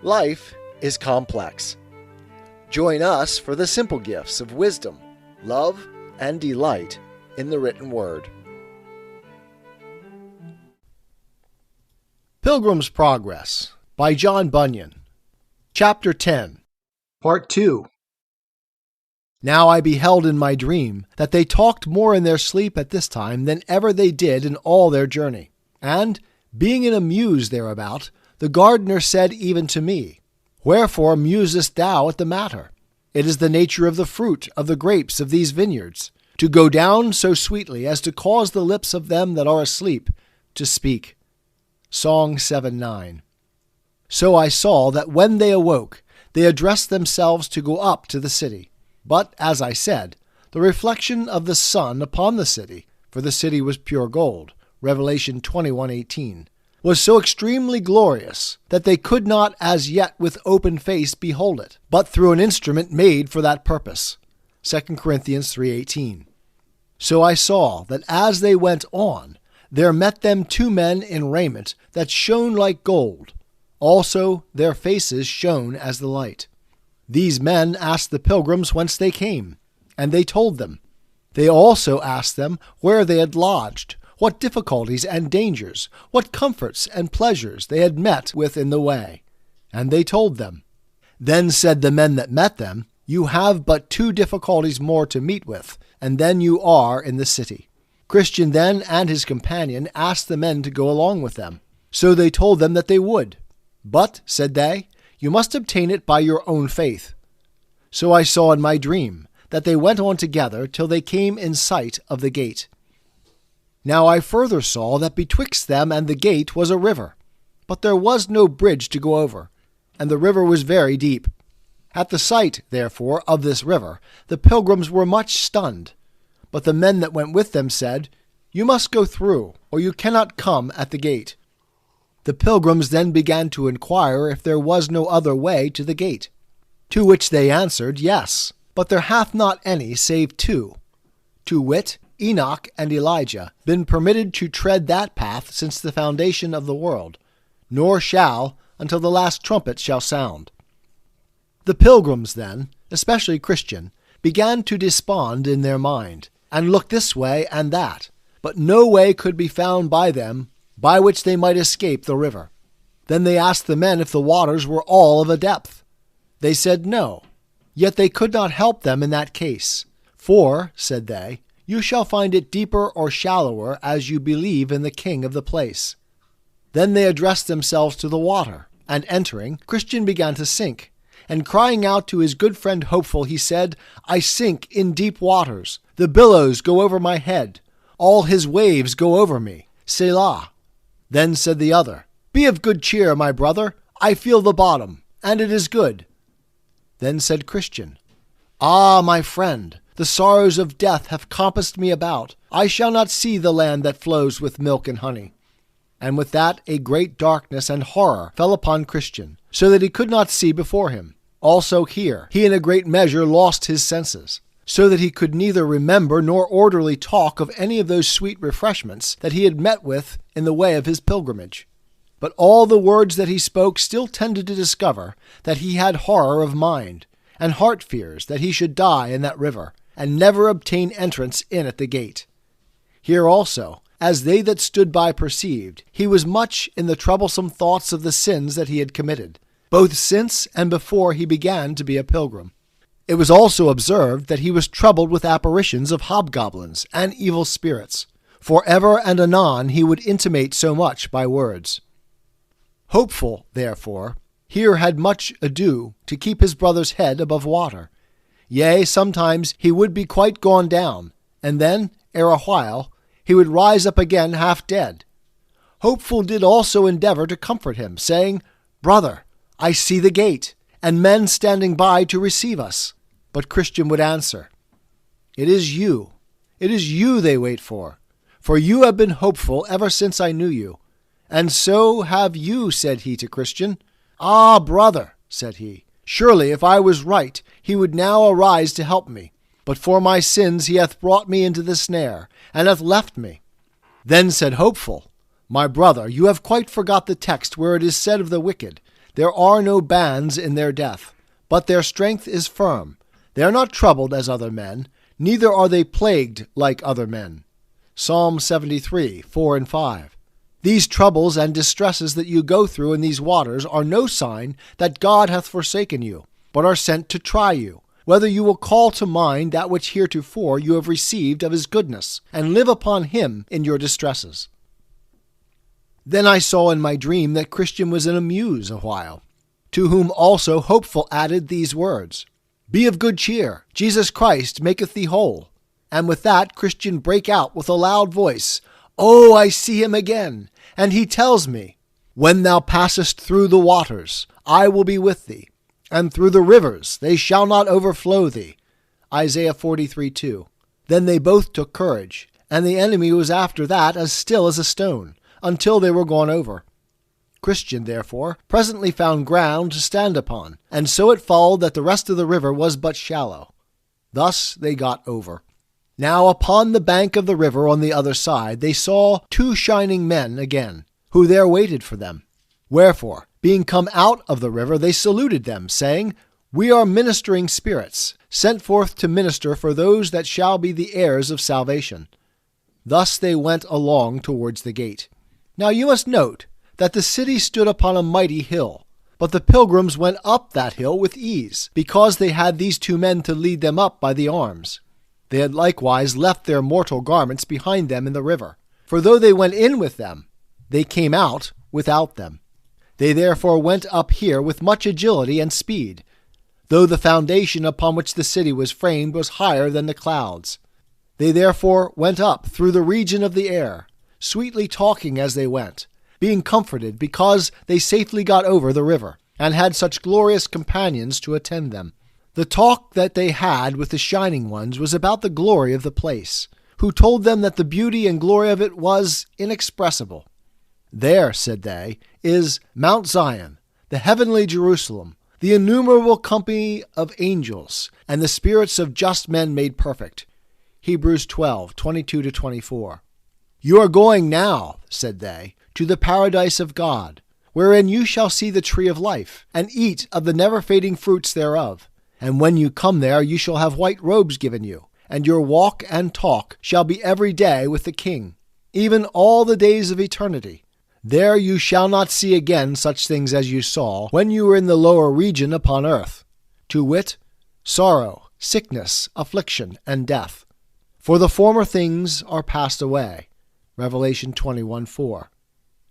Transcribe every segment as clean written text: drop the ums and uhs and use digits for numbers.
Life is complex. Join us for the simple gifts of wisdom, love, and delight in the written word. Pilgrim's Progress by John Bunyan. Chapter 10. Part 2. Now I beheld in my dream that they talked more in their sleep at this time than ever they did in all their journey. And, being in a muse thereabout, the gardener said even to me, Wherefore musest thou at the matter? It is the nature of the fruit of the grapes of these vineyards, to go down so sweetly as to cause the lips of them that are asleep to speak. Song 7:9. So I saw that when they awoke, they addressed themselves to go up to the city. But, as I said, the reflection of the sun upon the city, for the city was pure gold, Revelation 21:18, was so extremely glorious that they could not as yet with open face behold it, but through an instrument made for that purpose. 2 Corinthians 3:18. So I saw that as they went on, there met them two men in raiment that shone like gold. Also their faces shone as the light. These men asked the pilgrims whence they came, and they told them. They also asked them where they had lodged, what difficulties and dangers, what comforts and pleasures they had met with in the way. And they told them. Then said the men that met them, You have but two difficulties more to meet with, and then you are in the city. Christian then and his companion asked the men to go along with them. So they told them that they would. But, said they, you must obtain it by your own faith. So I saw in my dream that they went on together till they came in sight of the gate. Now I further saw that betwixt them and the gate was a river, but there was no bridge to go over, and the river was very deep. At the sight, therefore, of this river, the pilgrims were much stunned. But the men that went with them said, You must go through, or you cannot come at the gate. The pilgrims then began to inquire if there was no other way to the gate. To which they answered, Yes, but there hath not any save two, to wit, Enoch and Elijah, been permitted to tread that path since the foundation of the world, nor shall until the last trumpet shall sound. The pilgrims then, especially Christian, began to despond in their mind, and look this way and that, but no way could be found by them by which they might escape the river. Then they asked the men if the waters were all of a depth. They said no, yet they could not help them in that case. For, said they, you shall find it deeper or shallower as you believe in the king of the place. Then they addressed themselves to the water, and entering, Christian began to sink. And crying out to his good friend Hopeful, he said, I sink in deep waters. The billows go over my head. All his waves go over me. Selah. Then said the other, Be of good cheer, my brother. I feel the bottom, and it is good. Then said Christian, Ah, my friend, the sorrows of death have compassed me about. I shall not see the land that flows with milk and honey. And with that a great darkness and horror fell upon Christian, so that he could not see before him. Also here he in a great measure lost his senses, so that he could neither remember nor orderly talk of any of those sweet refreshments that he had met with in the way of his pilgrimage. But all the words that he spoke still tended to discover that he had horror of mind, and heart fears that he should die in that river, and never obtain entrance in at the gate. Here also, as they that stood by perceived, he was much in the troublesome thoughts of the sins that he had committed, both since and before he began to be a pilgrim. It was also observed that he was troubled with apparitions of hobgoblins and evil spirits, for ever and anon he would intimate so much by words. Hopeful, therefore, here had much ado to keep his brother's head above water. Yea, sometimes he would be quite gone down, and then, ere a while, he would rise up again half dead. Hopeful did also endeavor to comfort him, saying, Brother, I see the gate, and men standing by to receive us. But Christian would answer, It is you they wait for you have been hopeful ever since I knew you. And so have you, said he to Christian. Ah, brother, said he, surely if I was right, he would now arise to help me. But for my sins he hath brought me into the snare, and hath left me. Then said Hopeful, My brother, you have quite forgot the text where it is said of the wicked, There are no bands in their death, but their strength is firm. They are not troubled as other men, neither are they plagued like other men. Psalm 73, 4 and 5. These troubles and distresses that you go through in these waters are no sign that God hath forsaken you, but are sent to try you, whether you will call to mind that which heretofore you have received of his goodness, and live upon him in your distresses. Then I saw in my dream that Christian was in a muse a while, to whom also Hopeful added these words, Be of good cheer, Jesus Christ maketh thee whole. And with that Christian brake out with a loud voice, Oh, I see him again, and he tells me, When thou passest through the waters, I will be with thee, and through the rivers, they shall not overflow thee. Isaiah 43:2. Then they both took courage, and the enemy was after that as still as a stone, until they were gone over. Christian, therefore, presently found ground to stand upon, and so it followed that the rest of the river was but shallow. Thus they got over. Now upon the bank of the river on the other side they saw 2 shining men again, who there waited for them. Wherefore, being come out of the river, they saluted them, saying, We are ministering spirits, sent forth to minister for those that shall be the heirs of salvation. Thus they went along towards the gate. Now you must note that the city stood upon a mighty hill, but the pilgrims went up that hill with ease, because they had these 2 men to lead them up by the arms. They had likewise left their mortal garments behind them in the river, for though they went in with them, they came out without them. They therefore went up here with much agility and speed, though the foundation upon which the city was framed was higher than the clouds. They therefore went up through the region of the air, sweetly talking as they went, being comforted because they safely got over the river, and had such glorious companions to attend them. The talk that they had with the shining ones was about the glory of the place, who told them that the beauty and glory of it was inexpressible. There, said they, is Mount Zion, the heavenly Jerusalem, the innumerable company of angels, and the spirits of just men made perfect. Hebrews 12, 22-24. You are going now, said they, to the paradise of God, wherein you shall see the tree of life, and eat of the never-fading fruits thereof. And when you come there, you shall have white robes given you, and your walk and talk shall be every day with the King, even all the days of eternity. There you shall not see again such things as you saw when you were in the lower region upon earth, to wit, sorrow, sickness, affliction, and death. For the former things are passed away. Revelation 21:4.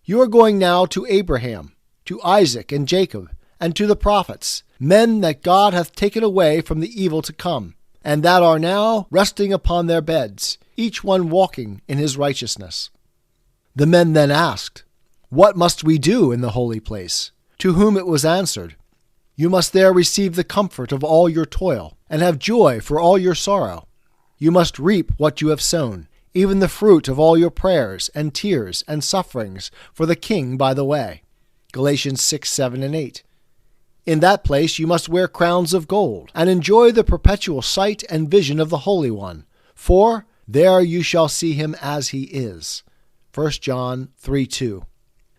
You are going now to Abraham, to Isaac and Jacob, and to the prophets, men that God hath taken away from the evil to come, and that are now resting upon their beds, each one walking in his righteousness. The men then asked, What must we do in the holy place? To whom it was answered, You must there receive the comfort of all your toil, and have joy for all your sorrow. You must reap what you have sown, even the fruit of all your prayers and tears and sufferings for the King by the way. Galatians 6, 7, and 8. In that place you must wear crowns of gold, and enjoy the perpetual sight and vision of the Holy One, for there you shall see him as he is. 1 John 3:2.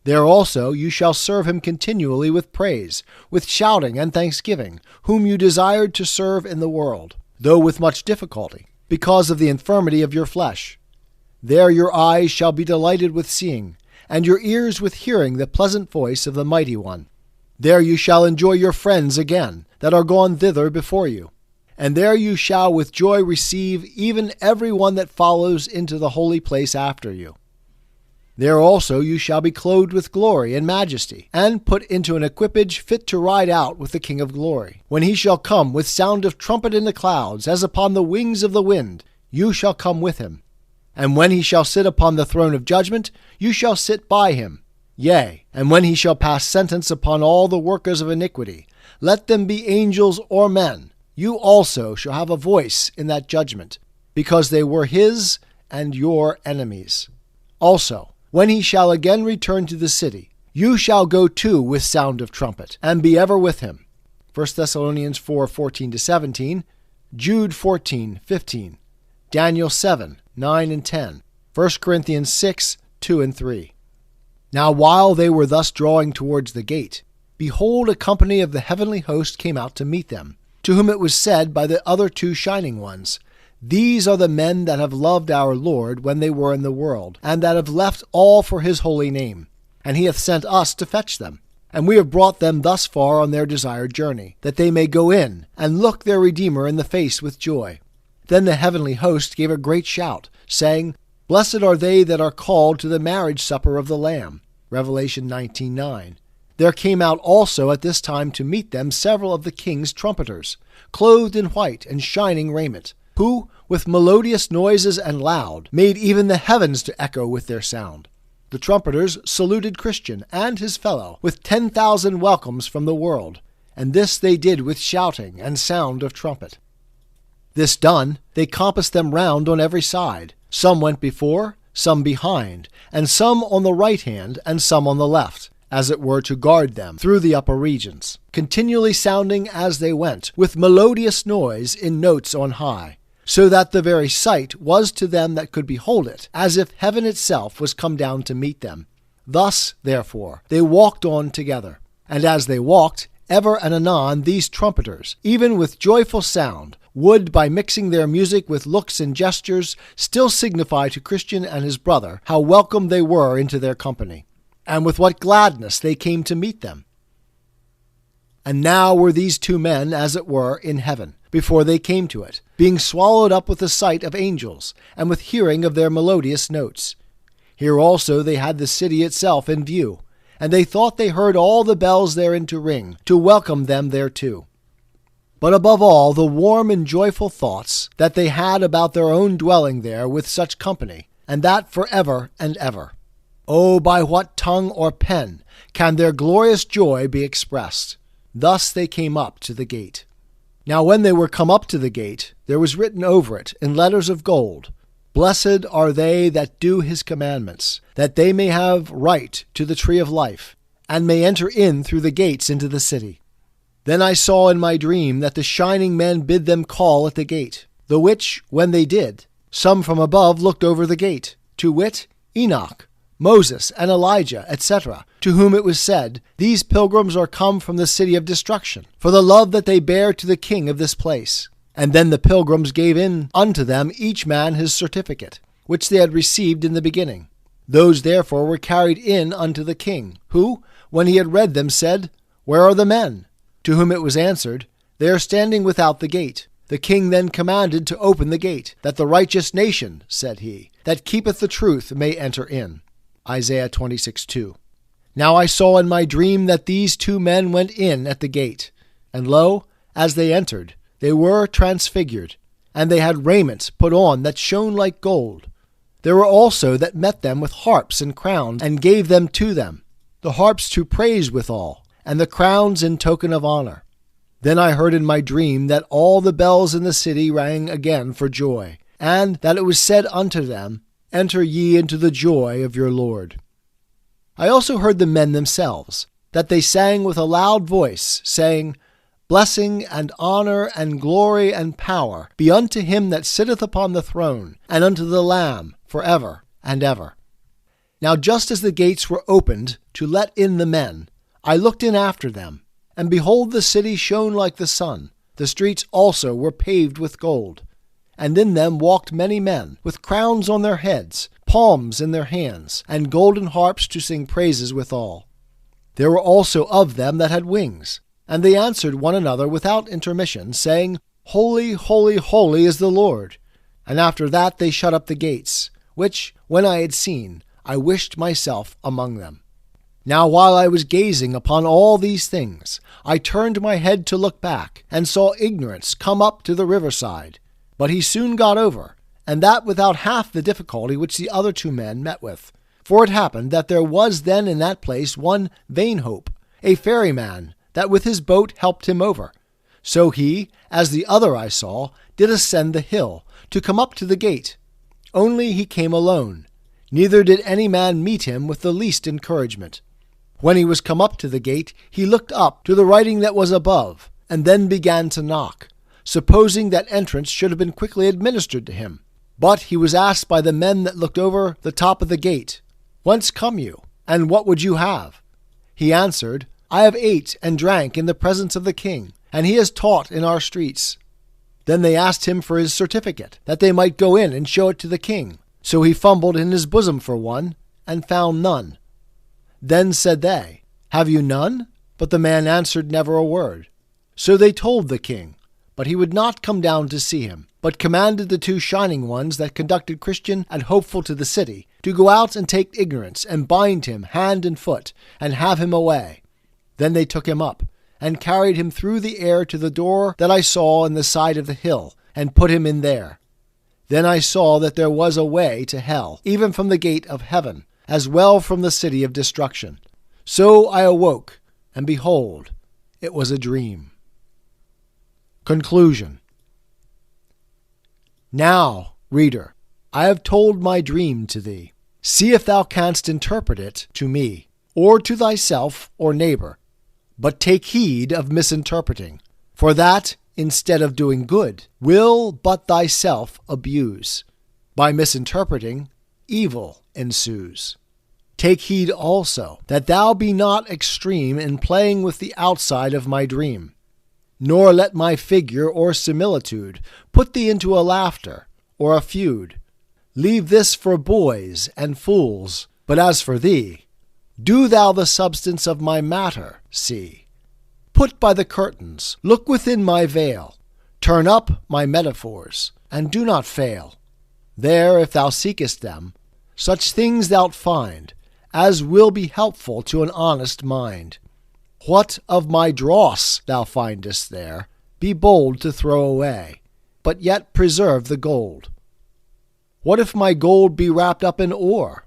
There also you shall serve him continually with praise, with shouting and thanksgiving, whom you desired to serve in the world, though with much difficulty, because of the infirmity of your flesh. There your eyes shall be delighted with seeing, and your ears with hearing the pleasant voice of the Mighty One. There you shall enjoy your friends again, that are gone thither before you. And there you shall with joy receive even every one that follows into the holy place after you. There also you shall be clothed with glory and majesty, and put into an equipage fit to ride out with the King of glory. When he shall come with sound of trumpet in the clouds, as upon the wings of the wind, you shall come with him. And when he shall sit upon the throne of judgment, you shall sit by him. Yea, and when he shall pass sentence upon all the workers of iniquity, let them be angels or men, you also shall have a voice in that judgment, because they were his and your enemies. Also, when he shall again return to the city, you shall go too with sound of trumpet, and be ever with him. 1 Thessalonians 4, 14-17, Jude 14, 15, Daniel 7, 9 and 10, 1 Corinthians 6, 2 and 3. Now while they were thus drawing towards the gate, behold, a company of the heavenly host came out to meet them, to whom it was said by the other two shining ones, These are the men that have loved our Lord when they were in the world, and that have left all for his holy name. And he hath sent us to fetch them. And we have brought them thus far on their desired journey, that they may go in and look their Redeemer in the face with joy. Then the heavenly host gave a great shout, saying, Blessed are they that are called to the marriage supper of the Lamb. Revelation 19:9. There came out also at this time to meet them several of the king's trumpeters, clothed in white and shining raiment, who, with melodious noises and loud, made even the heavens to echo with their sound. The trumpeters saluted Christian and his fellow with 10,000 welcomes from the world, and this they did with shouting and sound of trumpet. This done, they compassed them round on every side. Some went before, some behind, and some on the right hand, and some on the left, as it were to guard them through the upper regions, continually sounding as they went, with melodious noise in notes on high, so that the very sight was to them that could behold it, as if heaven itself was come down to meet them. Thus, therefore, they walked on together. And as they walked, ever and anon these trumpeters, even with joyful sound, would, by mixing their music with looks and gestures, still signify to Christian and his brother how welcome they were into their company, and with what gladness they came to meet them. And now were these two men, as it were, in heaven, before they came to it, being swallowed up with the sight of angels, and with hearing of their melodious notes. Here also they had the city itself in view, and they thought they heard all the bells therein to ring, to welcome them thereto. But above all, the warm and joyful thoughts that they had about their own dwelling there with such company, and that for ever and ever. Oh, by what tongue or pen can their glorious joy be expressed? Thus they came up to the gate. Now when they were come up to the gate, there was written over it in letters of gold, Blessed are they that do his commandments, that they may have right to the tree of life, and may enter in through the gates into the city. Then I saw in my dream that the shining men bid them call at the gate, the which, when they did, some from above looked over the gate, to wit, Enoch, Moses, and Elijah, etc., to whom it was said, These pilgrims are come from the city of destruction, for the love that they bear to the king of this place. And then the pilgrims gave in unto them each man his certificate, which they had received in the beginning. Those therefore were carried in unto the king, who, when he had read them, said, Where are the men? To whom it was answered, They are standing without the gate. The king then commanded to open the gate, that the righteous nation, said he, that keepeth the truth may enter in. Isaiah 26:2. Now I saw in my dream that these two men went in at the gate, and lo, as they entered, they were transfigured, and they had raiment put on that shone like gold. There were also that met them with harps and crowns, and gave them to them, the harps to praise withal, and the crowns in token of honor. Then I heard in my dream that all the bells in the city rang again for joy, and that it was said unto them, Enter ye into the joy of your Lord. I also heard the men themselves, that they sang with a loud voice, saying, Blessing and honor and glory and power be unto him that sitteth upon the throne, and unto the Lamb for ever and ever. Now just as the gates were opened to let in the men, I looked in after them, and behold, the city shone like the sun. The streets also were paved with gold. And in them walked many men, with crowns on their heads, palms in their hands, and golden harps to sing praises withal. There were also of them that had wings, and they answered one another without intermission, saying, Holy, holy, holy is the Lord. And after that they shut up the gates, which, when I had seen, I wished myself among them. Now while I was gazing upon all these things, I turned my head to look back, and saw Ignorance come up to the riverside. But he soon got over, and that without half the difficulty which the other two men met with. For it happened that there was then in that place one Vainhope, a ferryman, that with his boat helped him over. So he, as the other I saw, did ascend the hill, to come up to the gate. Only he came alone, neither did any man meet him with the least encouragement. When he was come up to the gate, he looked up to the writing that was above, and then began to knock, supposing that entrance should have been quickly administered to him. But he was asked by the men that looked over the top of the gate, Whence come you, and what would you have? He answered, I have ate and drank in the presence of the king, and he has taught in our streets." Then they asked him for his certificate, that they might go in and show it to the king. So he fumbled in his bosom for one, and found none. Then said they, "Have you none?" But the man answered never a word. So they told the king, but he would not come down to see him, but commanded the 2 shining ones that conducted Christian and Hopeful to the city to go out and take Ignorance, and bind him hand and foot, and have him away. Then they took him up, and carried him through the air to the door that I saw in the side of the hill, and put him in there. Then I saw that there was a way to hell, even from the gate of heaven, as well from the city of destruction. So I awoke, and behold, it was a dream. Conclusion. Now, reader, I have told my dream to thee. See if thou canst interpret it to me, or to thyself or neighbor. But take heed of misinterpreting, for that, instead of doing good, will but thyself abuse. By misinterpreting, evil ensues. Take heed also, that thou be not extreme in playing with the outside of my dream, nor let my figure or similitude put thee into a laughter or a feud. Leave this for boys and fools, but as for thee, do thou the substance of my matter see. Put by the curtains, look within my veil, turn up my metaphors, and do not fail. There, if thou seekest them, such things thou'lt find, as will be helpful to an honest mind. What of my dross thou findest there, be bold to throw away, but yet preserve the gold. What if my gold be wrapped up in ore?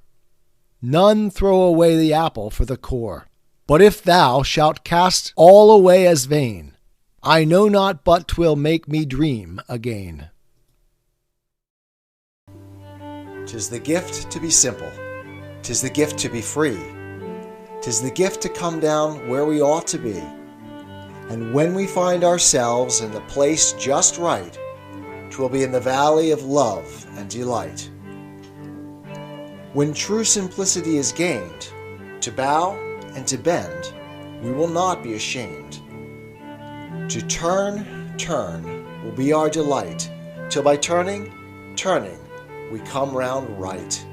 None throw away the apple for the core. But if thou shalt cast all away as vain, I know not but 'twill make me dream again. 'Tis the gift to be simple. 'Tis the gift to be free. 'Tis the gift to come down where we ought to be. And when we find ourselves in the place just right, 'twill be in the valley of love and delight. When true simplicity is gained, to bow and to bend, we will not be ashamed. To turn will be our delight, till by turning, we come round right.